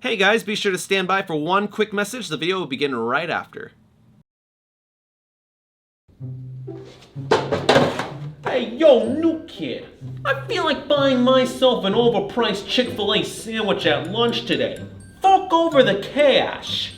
Hey guys, be sure to stand by for one quick message. The video will begin right after. Hey, yo, new kid. I feel like buying myself an overpriced Chick-fil-A sandwich at lunch today. Fork over the cash.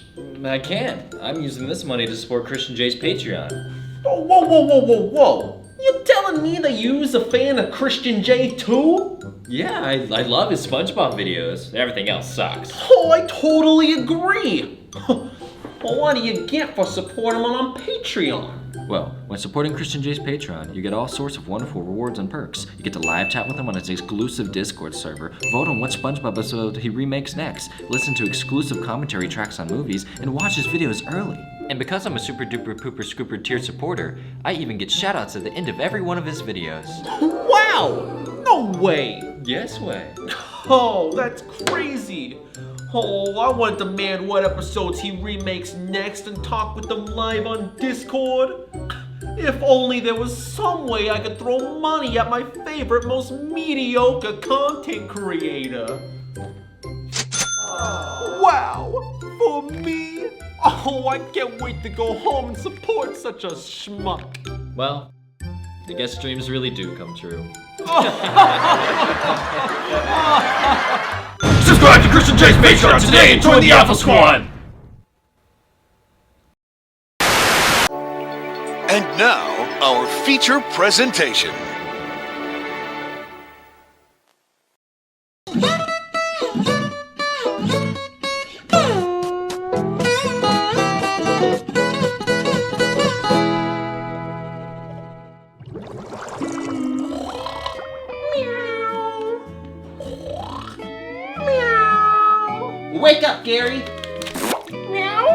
I can't. I'm using this money to support Christian J's Patreon. Oh, whoa. You telling me that you's a fan of Christian J too? Yeah, I love his SpongeBob videos. Everything else sucks. Oh, I totally agree. Well, what do you get for supporting him on Patreon? Well, when supporting Christian J's Patreon, you get all sorts of wonderful rewards and perks. You get to live chat with him on his exclusive Discord server, vote on what SpongeBob episode he remakes next, listen to exclusive commentary tracks on movies, and watch his videos early. And because I'm a super duper pooper scooper tier supporter, I even get shoutouts at the end of every one of his videos. Wow! No way! Yes way. Oh, that's crazy! Oh, I want to demand what episodes he remakes next and talk with them live on Discord. If only there was some way I could throw money at my favorite, most mediocre content creator. Wow! For me? Oh, I can't wait to go home and support such a schmuck. Well, I guess dreams really do come true. Subscribe to Christian J's Patreon today and join the Alpha Squad! And now, our feature presentation. Wake up, Gary! Meow.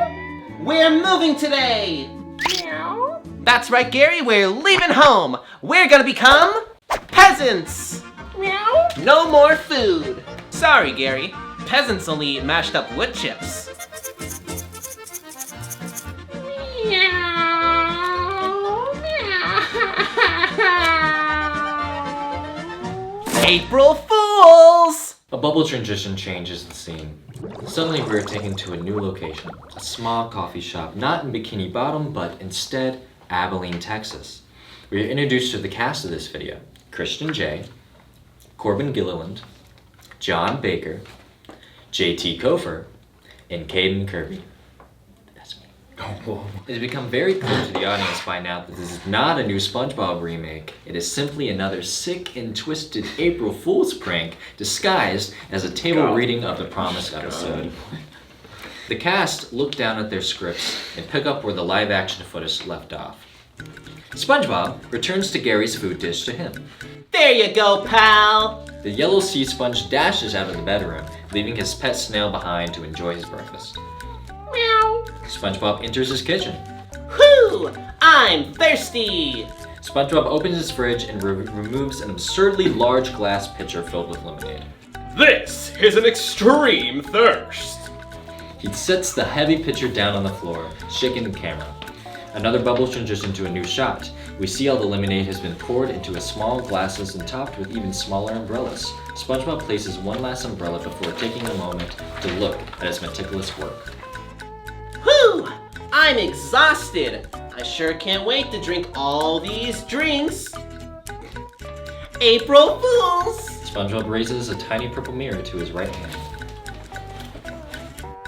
We're moving today! Meow. That's right, Gary, we're leaving home! We're gonna become peasants! Meow. No more food! Sorry, Gary. Peasants only eat mashed up wood chips. April Fools! A bubble transition changes the scene. Suddenly we're taken to a new location, a small coffee shop, not in Bikini Bottom, but instead Abilene, Texas. We are introduced to the cast of this video: Christian J, Corban Gilliland, John Baker, JT Cofer, and Kaden Kerby. That's me. It has become very clear to the audience by now that this is not a new SpongeBob remake. It is simply another sick and twisted April Fool's prank disguised as a table reading of the promised episode. The cast look down at their scripts and pick up where the live-action footage left off. SpongeBob returns to Gary's food dish to him. There you go, pal! The yellow sea sponge dashes out of the bedroom, leaving his pet snail behind to enjoy his breakfast. Meow. SpongeBob enters his kitchen. Whoo! I'm thirsty! SpongeBob opens his fridge and removes an absurdly large glass pitcher filled with lemonade. This is an extreme thirst. He sets the heavy pitcher down on the floor, shaking the camera. Another bubble transitions to a new shot. We see how the lemonade has been poured into small glasses and topped with even smaller umbrellas. SpongeBob places one last umbrella before taking a moment to look at his meticulous work. Whew! I'm exhausted. I sure can't wait to drink all these drinks. April Fools! SpongeBob raises a tiny purple mirror to his right hand.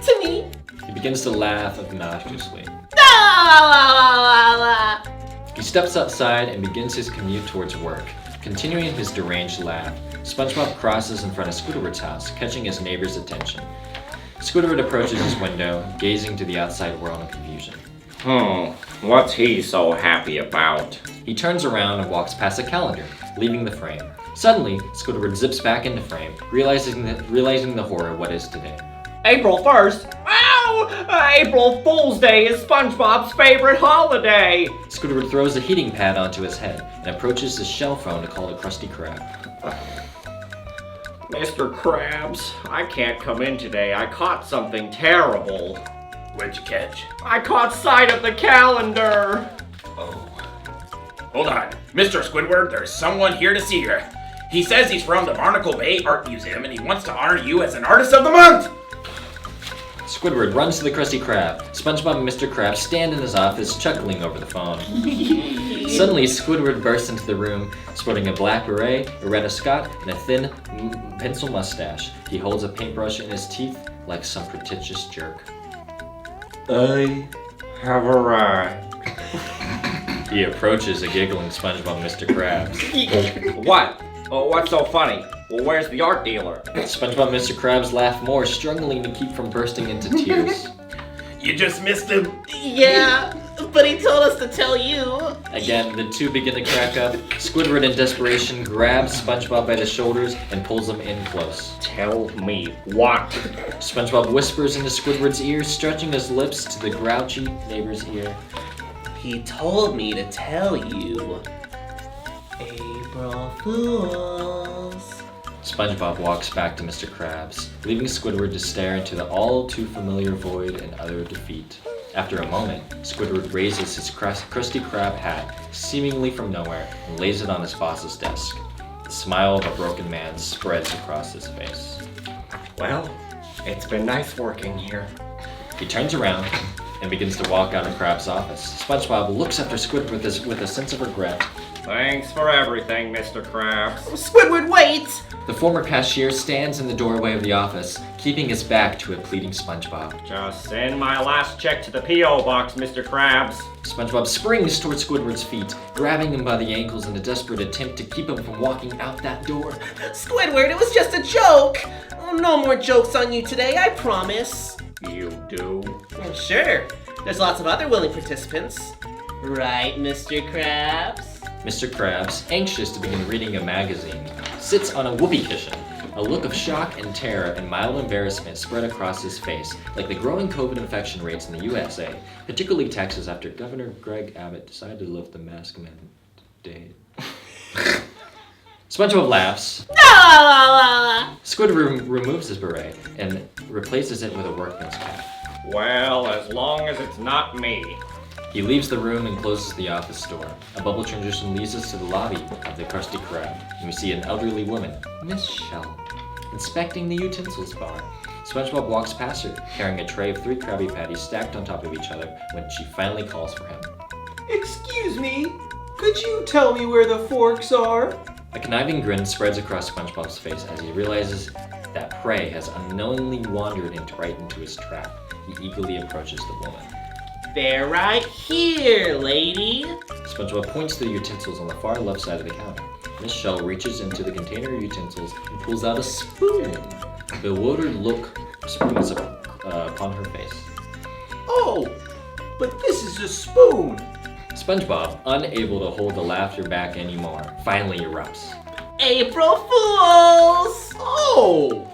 To me. He begins to laugh obnoxiously. Ah! He steps outside and begins his commute towards work. Continuing his deranged laugh, SpongeBob crosses in front of Squidward's house, catching his neighbor's attention. Squidward approaches his window, gazing to the outside world in confusion. What's he so happy about? He turns around and walks past a calendar, leaving the frame. Suddenly, Squidward zips back into frame, realizing the horror of what is today. April 1st? Ow! April Fool's Day is SpongeBob's favorite holiday! Squidward throws a heating pad onto his head and approaches his shell phone to call a Krusty Krab. Mr. Krabs, I can't come in today. I caught something terrible. What'd you catch? I caught sight of the calendar! Oh. Hold on. Mr. Squidward, there's someone here to see you. He says he's from the Barnacle Bay Art Museum and he wants to honor you as an Artist of the Month! Squidward runs to the Krusty Krab. SpongeBob and Mr. Krabs stand in his office, chuckling over the phone. Suddenly, Squidward bursts into the room, sporting a black beret, a red ascot, and a thin pencil mustache. He holds a paintbrush in his teeth like some pretentious jerk. I have arrived. He approaches a giggling SpongeBob and Mr. Krabs. What? Oh, what's so funny? Well, where's the art dealer? SpongeBob and Mr. Krabs laugh more, struggling to keep from bursting into tears. You just missed him. Yeah, but he told us to tell you. Again, the two begin to crack up. Squidward, in desperation, grabs SpongeBob by the shoulders and pulls him in close. Tell me what? SpongeBob whispers into Squidward's ear, stretching his lips to the grouchy neighbor's ear. He told me to tell you. April Fools. SpongeBob walks back to Mr. Krabs, leaving Squidward to stare into the all-too-familiar void and utter defeat. After a moment, Squidward raises his Krusty Krab hat, seemingly from nowhere, and lays it on his boss's desk. The smile of a broken man spreads across his face. Well, it's been nice working here. He turns around and begins to walk out of Krabs' office. SpongeBob looks after Squidward with a sense of regret. Thanks for everything, Mr. Krabs. Squidward, wait! The former cashier stands in the doorway of the office, keeping his back to a pleading SpongeBob. Just send my last check to the P.O. box, Mr. Krabs. SpongeBob springs towards Squidward's feet, grabbing him by the ankles in a desperate attempt to keep him from walking out that door. Squidward, it was just a joke! Oh, no more jokes on you today, I promise. You do? Well, sure. There's lots of other willing participants. Right, Mr. Krabs? Mr. Krabs, anxious to begin reading a magazine, sits on a whoopee cushion. A look of shock and terror and mild embarrassment spread across his face, like the growing COVID infection rates in the USA, particularly Texas after Governor Greg Abbott decided to lift the mask mandate. SpongeBob laughs. Squidward removes his beret and replaces it with a workman's cap. Well, as long as it's not me. He leaves the room and closes the office door. A bubble transition leads us to the lobby of the Krusty Krab, and we see an elderly woman, Miss Shell, inspecting the utensils bar. SpongeBob walks past her, carrying a tray of 3 Krabby Patties stacked on top of each other when she finally calls for him. Excuse me, could you tell me where the forks are? A conniving grin spreads across SpongeBob's face as he realizes that prey has unknowingly wandered right into his trap. He eagerly approaches the woman. They're right here, lady. SpongeBob points to the utensils on the far left side of the counter. Miss Shell reaches into the container of utensils and pulls out a spoon. A bewildered look springs upon her face. Oh, but this is a spoon. SpongeBob, unable to hold the laughter back anymore, finally erupts. April Fools! Oh!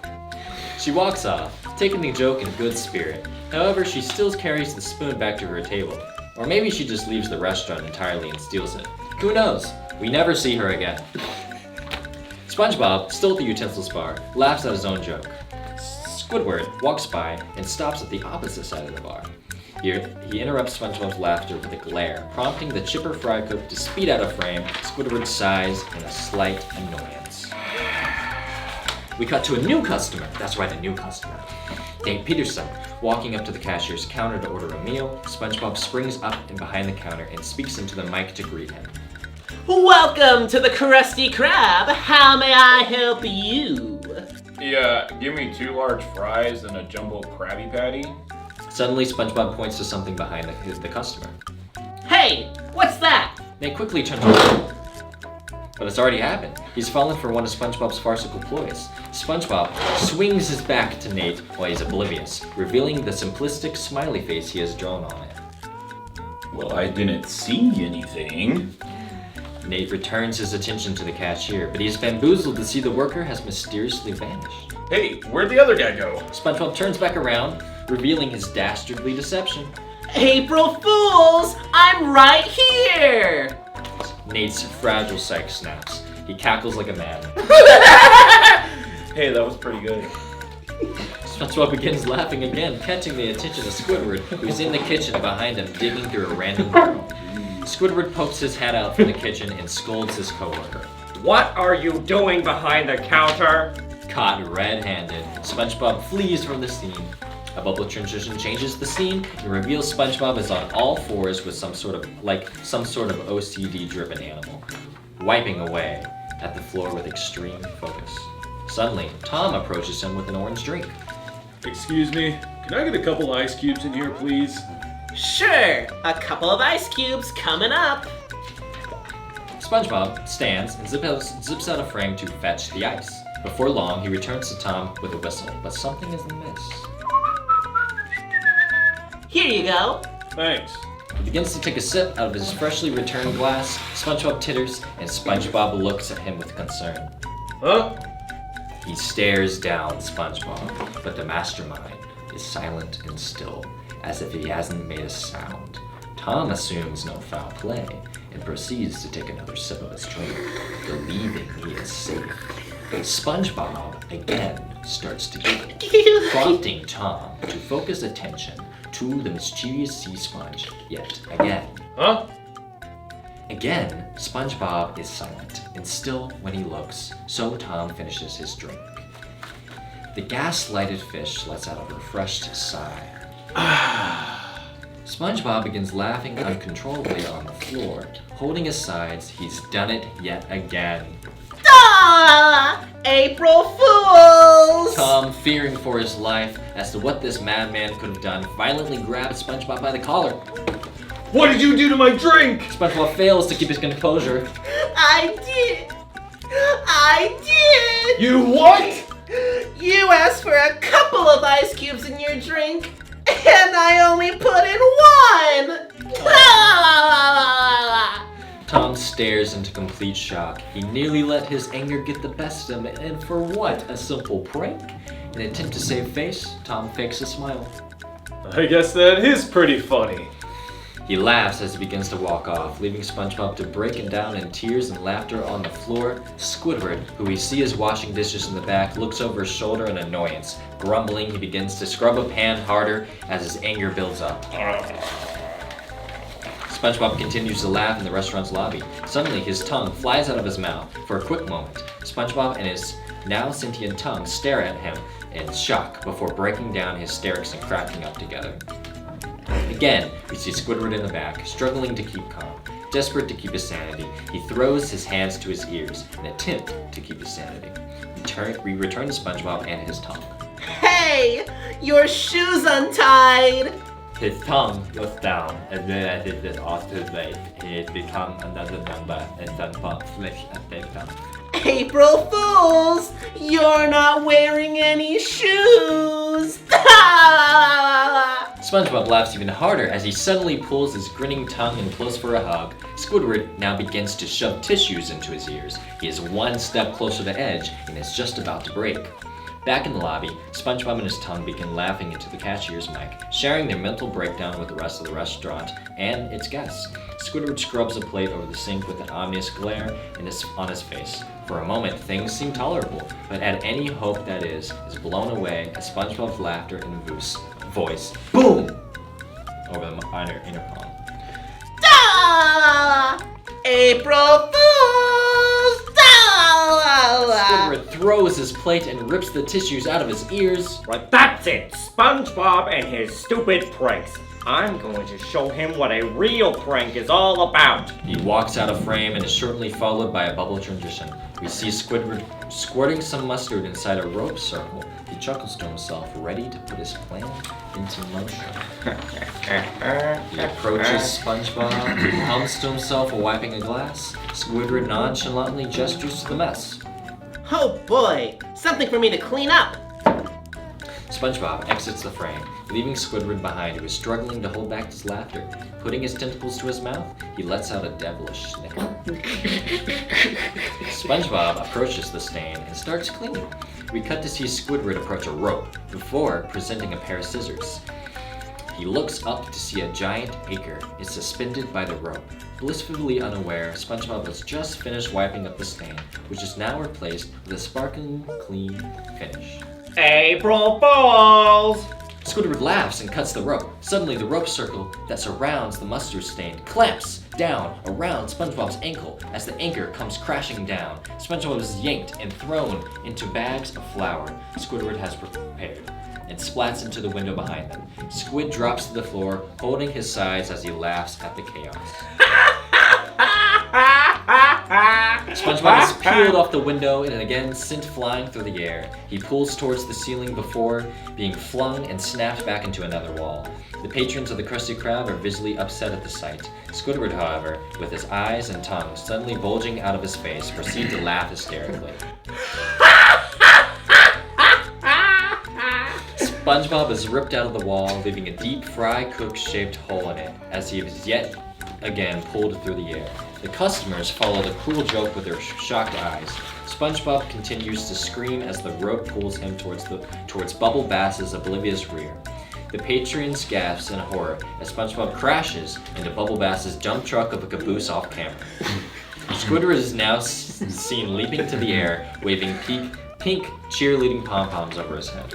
She walks off, taking the joke in good spirit. However, she still carries the spoon back to her table. Or maybe she just leaves the restaurant entirely and steals it. Who knows? We never see her again. SpongeBob, still at the utensils bar, laughs at his own joke. Squidward walks by and stops at the opposite side of the bar. Here, he interrupts SpongeBob's laughter with a glare, prompting the chipper fry cook to speed out of frame. Squidward sighs in a slight annoyance. We cut to a new customer. That's right, a new customer. Named Peterson, walking up to the cashier's counter to order a meal. SpongeBob springs up and behind the counter and speaks into the mic to greet him. Welcome to the Krusty Krab. How may I help you? Yeah, give me 2 large fries and a jumbo Krabby Patty. Suddenly, SpongeBob points to something behind the customer. Hey, what's that? Nate quickly turns around. But it's already happened. He's fallen for one of SpongeBob's farcical ploys. SpongeBob swings his back to Nate while he's oblivious, revealing the simplistic smiley face he has drawn on it. Well, I didn't see anything. Nate returns his attention to the cashier, but he is bamboozled to see the worker has mysteriously vanished. Hey, where'd the other guy go? SpongeBob turns back around, revealing his dastardly deception. April Fools! I'm right here! Nate's fragile psyche snaps. He cackles like a man. Hey, that was pretty good. SpongeBob begins laughing again, catching the attention of Squidward, who's in the kitchen behind him, digging through a random barrel. Squidward pokes his head out from the kitchen and scolds his coworker. What are you doing behind the counter? Caught red-handed, SpongeBob flees from the scene. A bubble transition changes the scene and reveals SpongeBob is on all fours with some sort of OCD-driven animal, wiping away at the floor with extreme focus. Suddenly, Tom approaches him with an orange drink. Excuse me, can I get a couple ice cubes in here, please? Sure, a couple of ice cubes coming up. SpongeBob stands and zips out a frame to fetch the ice. Before long, he returns to Tom with a whistle, but something is amiss. Here you go. Thanks. He begins to take a sip out of his freshly returned glass. SpongeBob titters, and SpongeBob looks at him with concern. Huh? He stares down SpongeBob, but the mastermind is silent and still, as if he hasn't made a sound. Tom assumes no foul play and proceeds to take another sip of his drink, believing he is safe. SpongeBob again starts to giggle, prompting Tom to focus attention to the mischievous sea sponge yet again. Huh? Again, SpongeBob is silent and still when he looks, so Tom finishes his drink. The gas-lighted fish lets out a refreshed sigh. SpongeBob begins laughing uncontrollably on the floor. Holding his sides, he's done it yet again. Ah! April Fools! Tom, fearing for his life as to what this madman could have done, violently grabs SpongeBob by the collar. What did you do to my drink? SpongeBob fails to keep his composure. I did! You what? You asked for a couple of ice cubes in your drink, and I only put in one! Tom stares into complete shock. He nearly let his anger get the best of him, and for what? A simple prank? In an attempt to save face, Tom fakes a smile. I guess that is pretty funny. He laughs as he begins to walk off, leaving SpongeBob to break down in tears and laughter on the floor. Squidward, who we see is washing dishes in the back, looks over his shoulder in annoyance. Grumbling, he begins to scrub a pan harder as his anger builds up. SpongeBob continues to laugh in the restaurant's lobby. Suddenly, his tongue flies out of his mouth. For a quick moment, SpongeBob and his now sentient tongue stare at him in shock before breaking down hysterics and cracking up together. Again, we see Squidward in the back, struggling to keep calm. Desperate to keep his sanity, he throws his hands to his ears in an attempt to keep his sanity. We return to SpongeBob and his tongue. Hey! Your shoe's untied! His tongue goes down, and then as it is off to his leg, he has become another number, and SpongeBob flicks and takes them. April Fools! You're not wearing any shoes! SpongeBob laughs even harder as he suddenly pulls his grinning tongue in close for a hug. Squidward now begins to shove tissues into his ears. He is one step closer to edge and is just about to break. Back in the lobby, SpongeBob and his tongue begin laughing into the cashier's mic, sharing their mental breakdown with the rest of the restaurant and its guests. Squidward scrubs a plate over the sink with an ominous glare on his face. For a moment, things seem tolerable, but any hope that is blown away as SpongeBob's laughter and voice, boom, over the intercom. April Fools! Squidward throws his plate and rips the tissues out of his ears. Right, that's it! SpongeBob and his stupid pranks. I'm going to show him what a real prank is all about. He walks out of frame and is shortly followed by a bubble transition. We see Squidward squirting some mustard inside a rope circle. He chuckles to himself, ready to put his plan into motion. He approaches SpongeBob, who hums to himself while wiping a glass. Squidward nonchalantly gestures to the mess. Oh boy, something for me to clean up. SpongeBob exits the frame, leaving Squidward behind, who is struggling to hold back his laughter. Putting his tentacles to his mouth, he lets out a devilish snicker. SpongeBob approaches the stain and starts cleaning. We cut to see Squidward approach a rope, before presenting a pair of scissors. He looks up to see a giant anchor is suspended by the rope. Blissfully unaware, SpongeBob has just finished wiping up the stain, which is now replaced with a sparkling clean finish. April Fools! Squidward laughs and cuts the rope. Suddenly, the rope circle that surrounds the mustard stain clamps down around SpongeBob's ankle as the anchor comes crashing down. SpongeBob is yanked and thrown into bags of flour Squidward has prepared. and splats into the window behind them. Squid drops to the floor, holding his sides as he laughs at the chaos. SpongeBob is peeled off the window and again sent flying through the air. He pulls towards the ceiling before being flung and snapped back into another wall. The patrons of the Krusty Krab are visibly upset at the sight. Squidward, however, with his eyes and tongue suddenly bulging out of his face, proceeds to laugh hysterically. SpongeBob is ripped out of the wall, leaving a deep fry cook-shaped hole in it, as he is yet again pulled through the air. The customers follow the cruel joke with their shocked eyes. SpongeBob continues to scream as the rope pulls him towards Bubble Bass's oblivious rear. The patrons gasp in horror as SpongeBob crashes into Bubble Bass's dump truck of a caboose off camera. Squidward is now seen leaping to the air, waving pink cheerleading pom-poms over his head.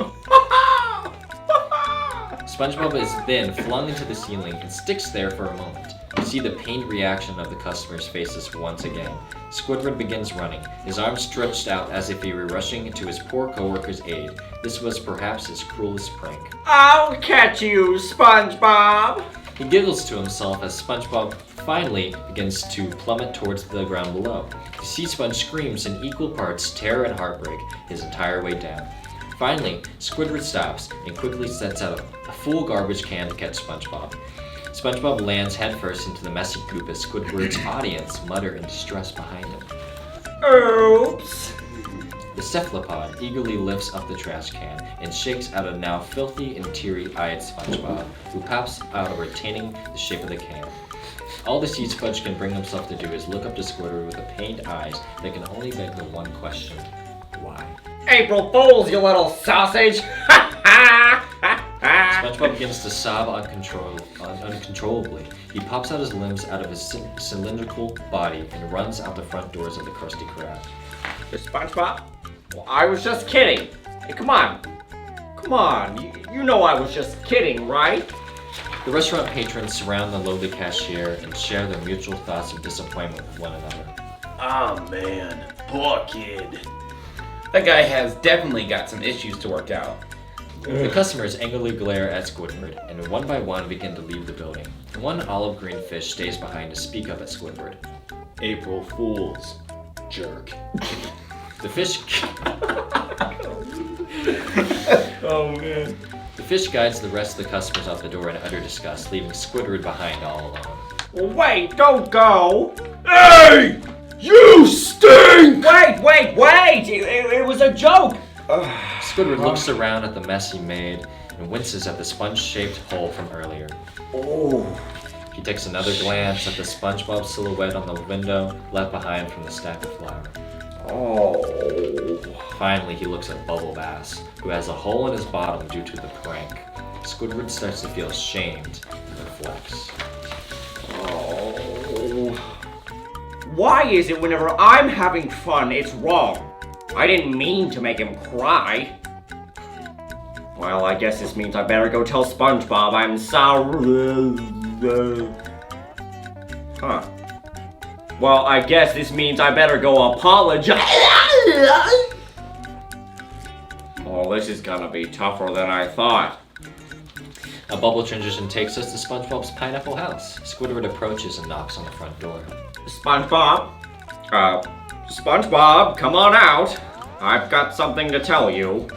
SpongeBob is then flung into the ceiling and sticks there for a moment. You see the pained reaction of the customers' faces once again. Squidward begins running, his arms stretched out as if he were rushing to his poor co-worker's aid. This was perhaps his cruelest prank. I'll catch you, SpongeBob! He giggles to himself as SpongeBob finally begins to plummet towards the ground below. You see Sponge screams in equal parts terror and heartbreak his entire way down. Finally, Squidward stops and quickly sets out a full garbage can to catch SpongeBob. SpongeBob lands headfirst into the messy goop as Squidward's audience mutter in distress behind him. Oops! The cephalopod eagerly lifts up the trash can and shakes out a now filthy and teary-eyed SpongeBob, who pops out retaining the shape of the can. All the Sea Sponge can bring himself to do is look up to Squidward with the pained eyes that can only beg the one question: why? April Fools, you little sausage! SpongeBob begins to sob uncontrollably. He pops out his limbs out of his cylindrical body and runs out the front doors of the Krusty Krab. SpongeBob? Well, I was just kidding. Hey, come on. Come on. You know I was just kidding, right? The restaurant patrons surround the lowly cashier and share their mutual thoughts of disappointment with one another. Oh man, poor kid. That guy has definitely got some issues to work out. The customers angrily glare at Squidward, and one by one begin to leave the building. One olive green fish stays behind to speak up at Squidward. April Fools, jerk. The fish... Oh man. The fish guides the rest of the customers out the door in utter disgust, leaving Squidward behind all alone. Well, wait, don't go. Hey! You stink! Wait! It was a joke. Squidward looks around at the mess he made and winces at the sponge-shaped hole from earlier. Oh. He takes another glance at the SpongeBob silhouette on the window left behind from the stack of flour. Oh. Finally, he looks at Bubble Bass, who has a hole in his bottom due to the prank. Squidward starts to feel ashamed and reflects. Oh. Why is it whenever I'm having fun, it's wrong? I didn't mean to make him cry. Well, I guess this means I better go tell SpongeBob I'm sorry. Huh. Well, I guess this means I better go apologize. Oh, this is gonna be tougher than I thought. A bubble transition takes us to SpongeBob's pineapple house. Squidward approaches and knocks on the front door. SpongeBob? SpongeBob, come on out. I've got something to tell you.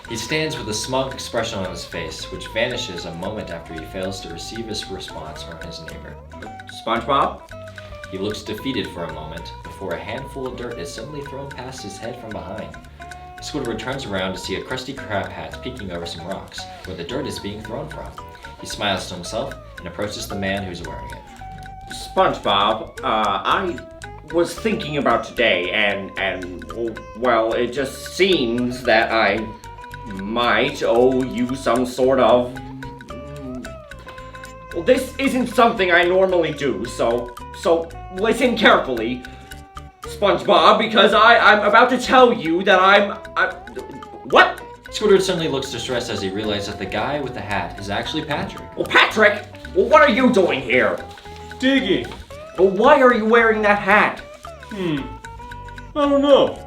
He stands with a smug expression on his face, which vanishes a moment after he fails to receive his response from his neighbor. SpongeBob? He looks defeated for a moment, before a handful of dirt is suddenly thrown past his head from behind. Squidward turns around to see a Krusty Krab hat peeking over some rocks, where the dirt is being thrown from. He smiles to himself and approaches the man who's wearing it. SpongeBob, I was thinking about today, and well, it just seems that I might owe you some sort of... Well, this isn't something I normally do, so listen carefully, SpongeBob, because I'm about to tell you that what? Squidward suddenly looks distressed as he realizes that the guy with the hat is actually Patrick. Well, Patrick, what are you doing here? Digging. Well, why are you wearing that hat? I don't know.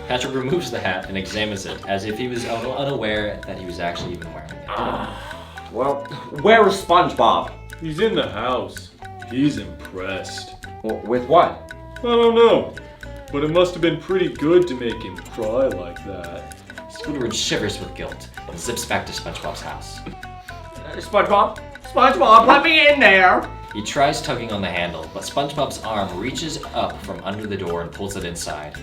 Patrick removes the hat and examines it, as if he was unaware that he was actually even wearing it. Well, where is SpongeBob? He's in the house. He's impressed. With what? I don't know, but it must have been pretty good to make him cry like that. Squidward shivers with guilt and zips back to SpongeBob's house. SpongeBob? SpongeBob, let me in there! He tries tugging on the handle, but SpongeBob's arm reaches up from under the door and pulls it inside.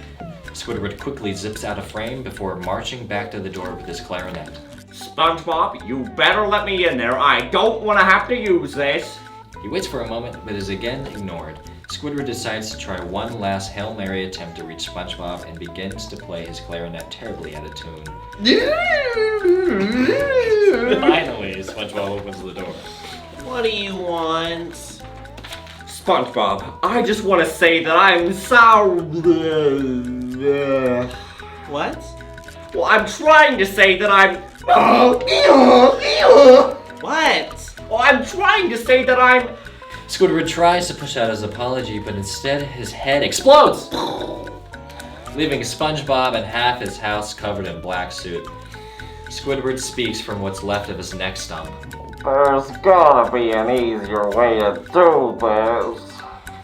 Squidward quickly zips out of frame before marching back to the door with his clarinet. SpongeBob, you better let me in there. I don't want to have to use this. He waits for a moment, but is again ignored. Squidward decides to try one last Hail Mary attempt to reach SpongeBob and begins to play his clarinet terribly out of tune. Finally, SpongeBob opens the door. What do you want? SpongeBob, I just want to say that I'm sorry. What? Well, I'm trying to say that I'm... What? Well, I'm trying to say that I'm... Squidward tries to push out his apology, but instead his head explodes, leaving SpongeBob and half his house covered in black soot. Squidward speaks from what's left of his neck stump. There's gotta be an easier way to do this.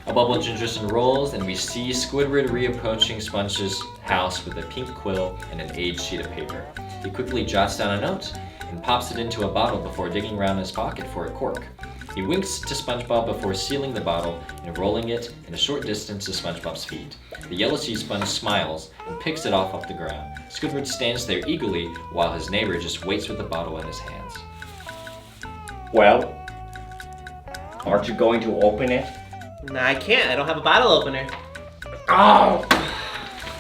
A bubble transition rolls, and we see Squidward reapproaching Sponge's house with a pink quill and an aged sheet of paper. He quickly jots down a note and pops it into a bottle before digging around his pocket for a cork. He winks to SpongeBob before sealing the bottle and rolling it in a short distance to SpongeBob's feet. The yellow sea sponge smiles and picks it off the ground. Squidward stands there eagerly while his neighbor just waits with the bottle in his hands. Well, aren't you going to open it? No, I can't. I don't have a bottle opener. Oh!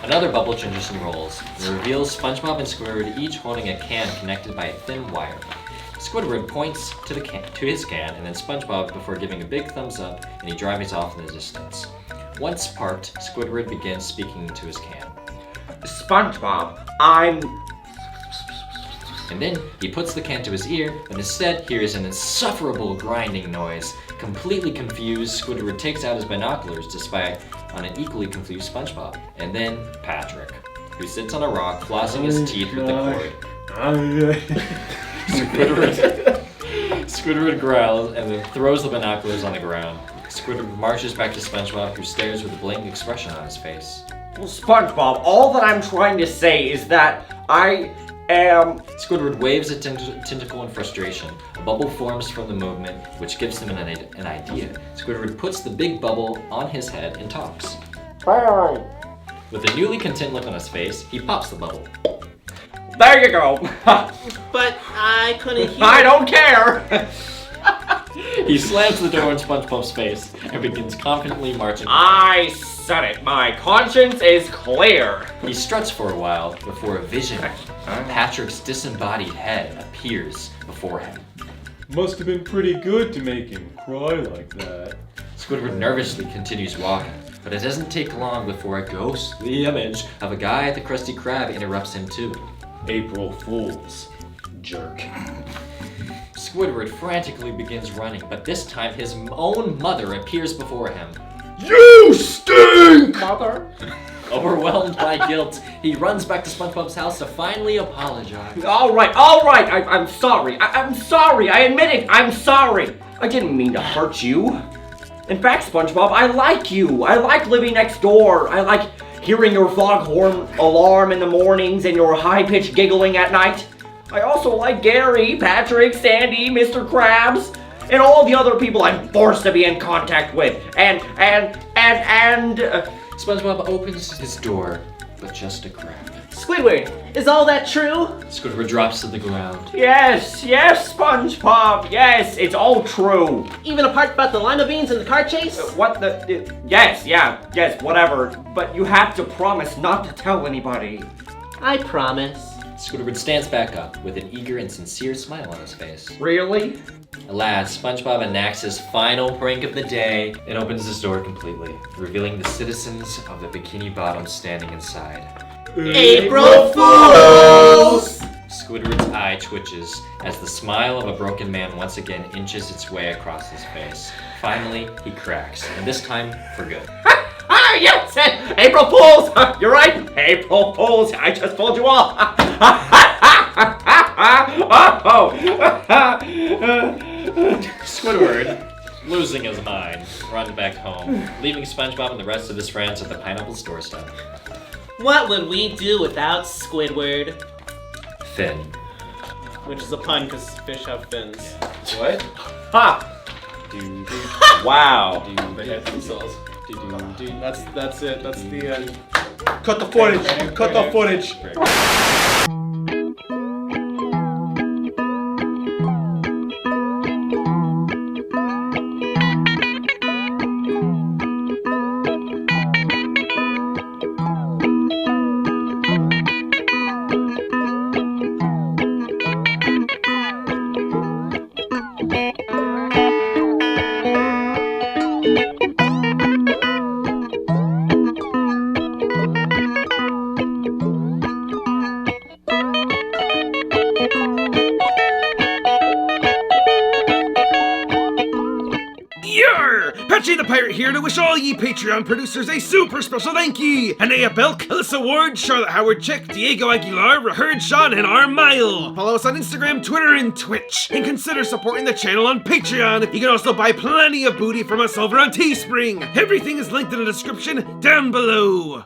Another bubble transition rolls and reveals SpongeBob and Squidward each holding a can connected by a thin wire. Squidward points to his can and then SpongeBob before giving a big thumbs up, and he drives off in the distance. Once parked, Squidward begins speaking to his can. SpongeBob, And then he puts the can to his ear, but instead hears an insufferable grinding noise. Completely confused, Squidward takes out his binoculars to spy on an equally confused SpongeBob. And then Patrick, who sits on a rock flossing his teeth with the cord. Squidward growls and then throws the binoculars on the ground. Squidward marches back to SpongeBob, who stares with a blank expression on his face. Well, SpongeBob, all that I'm trying to say is that I am... Squidward waves a tentacle in frustration. A bubble forms from the movement, which gives him an idea. Squidward puts the big bubble on his head and talks. Bye. With a newly content look on his face, he pops the bubble. There you go. But I couldn't hear. I don't care. He slams the door in SpongeBob's face and begins confidently marching. I said it. My conscience is clear. He struts for a while before a vision. Patrick's disembodied head appears before him. Must have been pretty good to make him cry like that. Squidward nervously continues walking, but it doesn't take long before a ghostly image of a guy at the Krusty Krab interrupts him too. April Fools, jerk. Squidward frantically begins running, but this time his own mother appears before him. You stink! Mother? Overwhelmed by guilt, he runs back to SpongeBob's house to finally apologize. All right. I'm sorry. I'm sorry. I admit it. I'm sorry. I didn't mean to hurt you. In fact, SpongeBob, I like you. I like living next door. I like hearing your foghorn alarm in the mornings and your high-pitched giggling at night. I also like Gary, Patrick, Sandy, Mr. Krabs, and all the other people I'm forced to be in contact with. And SpongeBob opens his door, but just a crack. Squidward, is all that true? Squidward drops to the ground. Yes, SpongeBob, yes, it's all true. Even a part about the lima beans and the car chase? What the? Yes, whatever. But you have to promise not to tell anybody. I promise. Squidward stands back up with an eager and sincere smile on his face. Really? Alas, SpongeBob enacts his final prank of the day and opens his door completely, revealing the citizens of the Bikini Bottom standing inside. April Fools! Squidward's eye twitches as the smile of a broken man once again inches its way across his face. Finally, he cracks, and this time for good. Yes! April Fools! You're right! April Fools! I just fooled you all! Squidward, losing his mind, runs back home, leaving SpongeBob and the rest of his friends at the Pineapple's doorstep. What would we do without Squidward? Finn. Which is a pun because fish have fins. What? Ha! Wow. They had themselves. That's it. That's the end. Cut the footage. Cut the footage. Patchy the Pirate here to wish all ye Patreon producers a super special thank ye! Anaiah Belk, Alyssa Ward, Charlotte Howard Chick, Diego Aguilar, Rehird Shan, and Rmile. Follow us on Instagram, Twitter, and Twitch. And consider supporting the channel on Patreon. You can also buy plenty of booty from us over on Teespring. Everything is linked in the description down below.